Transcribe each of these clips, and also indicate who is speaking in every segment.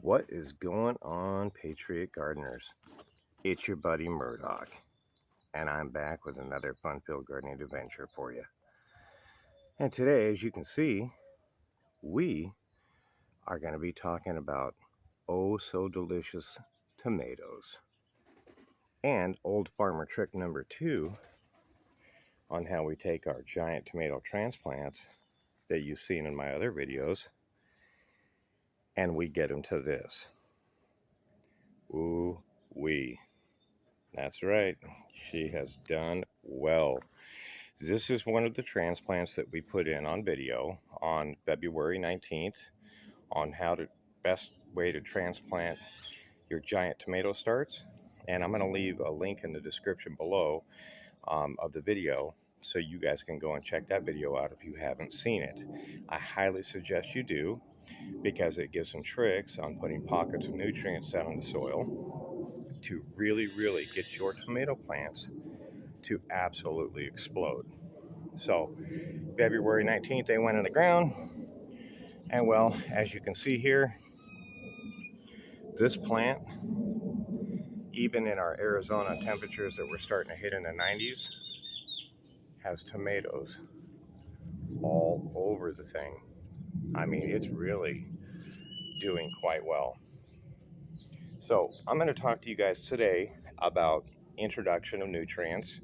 Speaker 1: What is going on, Patriot Gardeners? It's your buddy Murdock, and I'm back with another fun-filled gardening adventure for you. And today, as you can see, we are going to be talking about oh so delicious tomatoes and old farmer trick number 2 on how we take our giant tomato transplants that you've seen in my other videos and we get them to this. Ooh wee. That's right, she has done well. This is one of the transplants that we put in on video on February 19th on how to best way to transplant your giant tomato starts. And I'm going to leave a link in the description below of the video so you guys can go and check that video out if you haven't seen it. I highly suggest you do because it gives some tricks on putting pockets of nutrients down in the soil to really get your tomato plants to absolutely explode. So February 19th they went in the ground, and well, as you can see here, this plant, even in our Arizona temperatures that we're starting to hit in the 90s, has tomatoes all over the thing. I mean, it's really doing quite well. So I'm going to talk to you guys today about introduction of nutrients.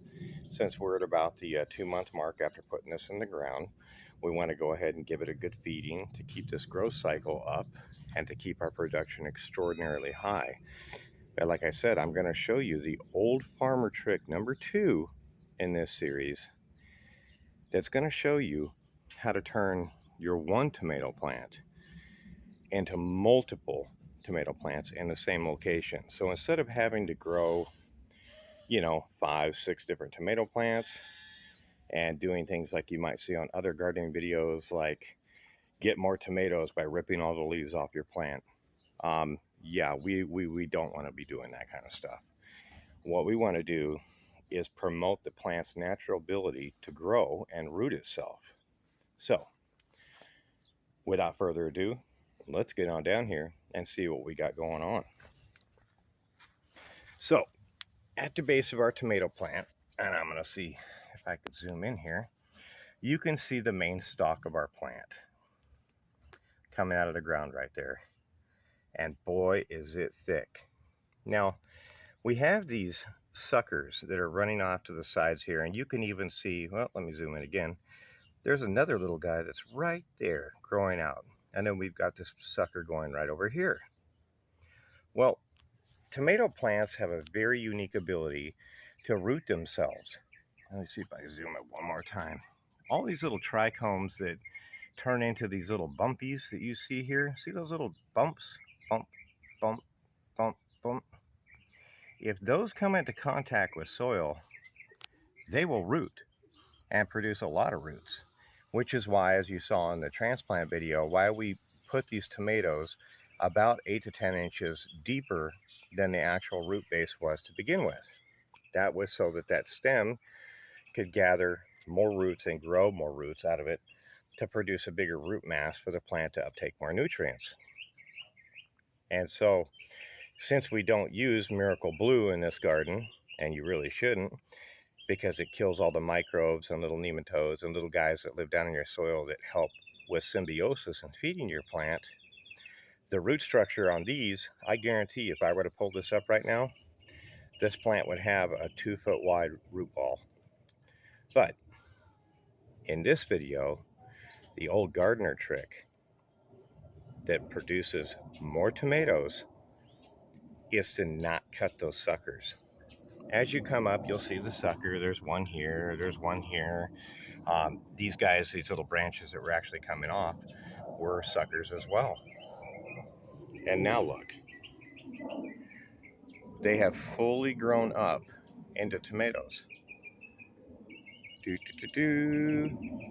Speaker 1: Since we're at about the 2-month mark after putting this in the ground, we want to go ahead and give it a good feeding to keep this growth cycle up and to keep our production extraordinarily high. But like I said, I'm going to show you the old farmer trick number 2 in this series that's going to show you how to turn your one tomato plant into multiple tomato plants in the same location. So instead of having to grow 5-6 different tomato plants and doing things like you might see on other gardening videos, like get more tomatoes by ripping all the leaves off your plant. We don't want to be doing that kind of stuff. What we want to do is promote the plant's natural ability to grow and root itself. So without further ado, let's get on down here and see what we got going on. So at the base of our tomato plant, and I'm going to see if I could zoom in here, you can see the main stalk of our plant coming out of the ground right there. And boy, is it thick. Now, we have these suckers that are running off to the sides here, and you can even see, well, let me zoom in again. There's another little guy that's right there growing out. And then we've got this sucker going right over here. Well, tomato plants have a very unique ability to root themselves. Let me see if I can zoom it one more time. All these little trichomes that turn into these little bumpies that you see here. See those little bumps? Bump, bump, bump, bump. If those come into contact with soil, they will root and produce a lot of roots, which is why, as you saw in the transplant video, why we put these tomatoes about 8 to 10 inches deeper than the actual root base was to begin with. That was so that that stem could gather more roots and grow more roots out of it to produce a bigger root mass for the plant to uptake more nutrients. And so, since we don't use Miracle Blue in this garden, and you really shouldn't, because it kills all the microbes and little nematodes and little guys that live down in your soil that help with symbiosis and feeding your plant, the root structure on these, I guarantee if I were to pull this up right now, this plant would have a 2-foot wide root ball. But in this video, the old gardener trick that produces more tomatoes is to not cut those suckers. As you come up, you'll see the sucker. There's one here, there's one here. These guys, these little branches that were actually coming off, were suckers as well. And now look, they have fully grown up into tomatoes.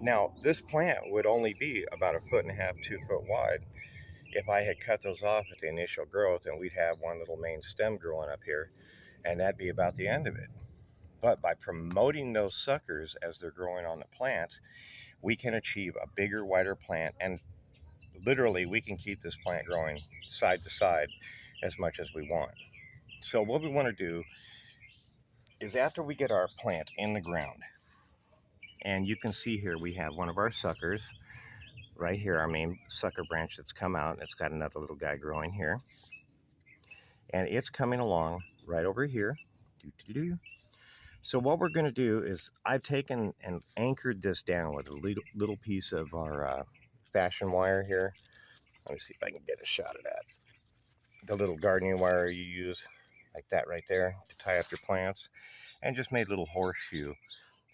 Speaker 1: Now, this plant would only be about 1.5 to 2 foot wide if I had cut those off at the initial growth, and we'd have one little main stem growing up here, and that'd be about the end of it. But by promoting those suckers as they're growing on the plant, we can achieve a bigger, wider plant. And literally we can keep this plant growing side to side as much as we want. So what we want to do is, after we get our plant in the ground, and you can see here we have one of our suckers right here, our main sucker branch that's come out. It's got another little guy growing here, and it's coming along right over here. So what we're going to do is, I've taken and anchored this down with a little piece of our fashion wire here. Let me see if I can get a shot of that. The little gardening wire you use, like that right there, to tie up your plants, and just made a little horseshoe,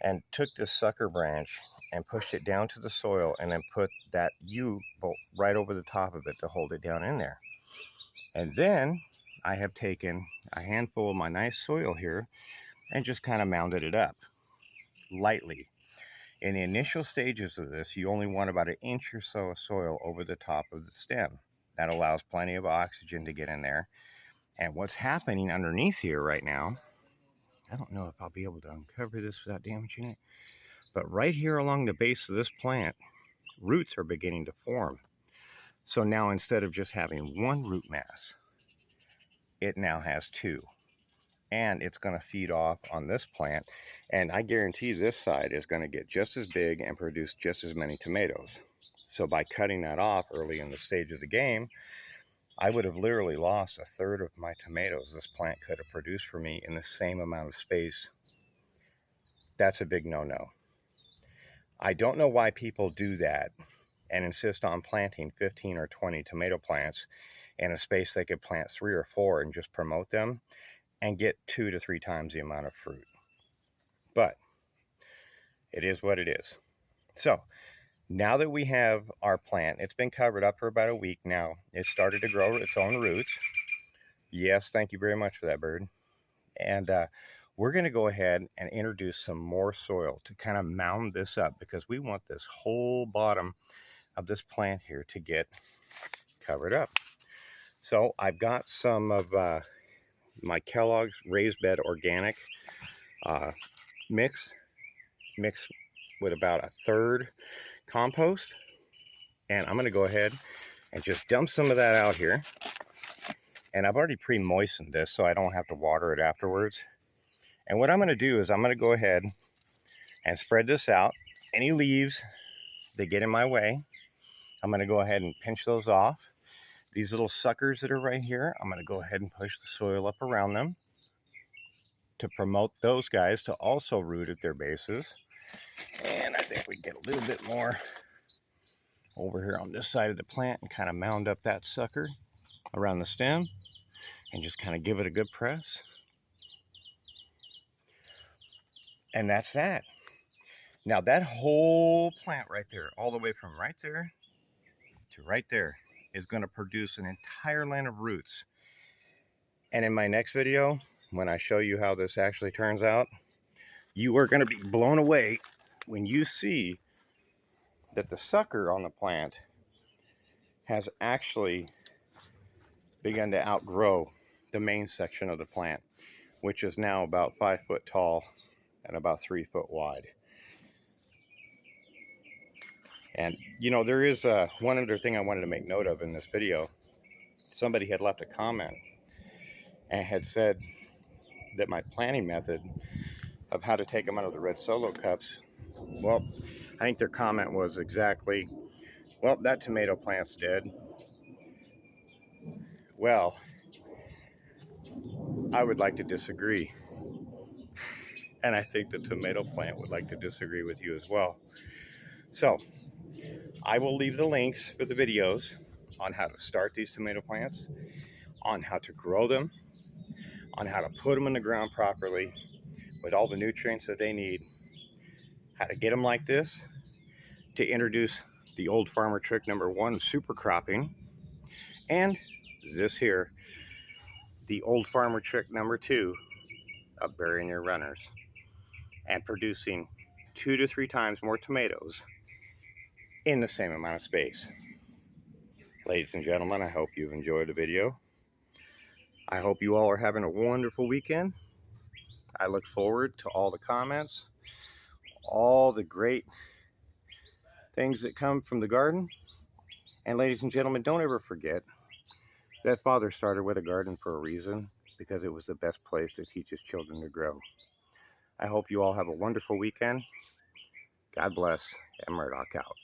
Speaker 1: and took this sucker branch and pushed it down to the soil, and then put that U-bolt right over the top of it to hold it down in there. And then I have taken a handful of my nice soil here and just kind of mounded it up lightly. In the initial stages of this, you only want about 1 inch or so of soil over the top of the stem. That allows plenty of oxygen to get in there. And what's happening underneath here right now, I don't know if I'll be able to uncover this without damaging it, but right here along the base of this plant, roots are beginning to form. So now, instead of just having one root mass, it now has two. And it's going to feed off on this plant. And I guarantee this side is going to get just as big and produce just as many tomatoes. So by cutting that off early in the stage of the game, I would have literally lost 1/3 of my tomatoes this plant could have produced for me in the same amount of space. That's a big no-no. I don't know why people do that and insist on planting 15 or 20 tomato plants in a space they could plant 3 or 4 and just promote them and get 2 to 3 times the amount of fruit. But it is what it is. So now that we have our plant, it's been covered up for about a week now. It started to grow its own roots. Yes, thank you very much for that, bird. And we're going to go ahead and introduce some more soil to kind of mound this up, because we want this whole bottom of this plant here to get covered up. So I've got some of my Kellogg's Raised Bed Organic mix with about 1/3 compost, and I'm going to go ahead and just dump some of that out here. And I've already pre-moistened this so I don't have to water it afterwards. And what I'm going to do is, I'm going to go ahead and spread this out. Any leaves that get in my way, I'm going to go ahead and pinch those off. These little suckers that are right here, I'm going to go ahead and push the soil up around them to promote those guys to also root at their bases. And I think we get a little bit more over here on this side of the plant and kind of mound up that sucker around the stem and just kind of give it a good press. And that's that. Now that whole plant right there, all the way from right there to right there, is going to produce an entire line of roots. And in my next video, when I show you how this actually turns out, you are going to be blown away when you see that the sucker on the plant has actually begun to outgrow the main section of the plant, which is now about 5 foot tall and about 3 foot wide. And you know, there is one other thing I wanted to make note of in this video. Somebody had left a comment and had said that my planting method of how to take them out of the red solo cups, well, I think their comment was exactly, well, that tomato plant's dead. Well, I would like to disagree. And I think the tomato plant would like to disagree with you as well. So I will leave the links for the videos on how to start these tomato plants, on how to grow them, on how to put them in the ground properly with all the nutrients that they need, how to get them like this, to introduce the old farmer trick number 1, super cropping, and this here, the old farmer trick number 2 of burying your runners and producing 2 to 3 times more tomatoes in the same amount of space. Ladies and gentlemen, I hope you've enjoyed the video. I hope you all are having a wonderful weekend. I look forward to all the comments, all the great things that come from the garden, And ladies and gentlemen, don't ever forget that father started with a garden for a reason, because it was the best place to teach his children to grow. I hope you all have a wonderful weekend. God bless, and Murdock out.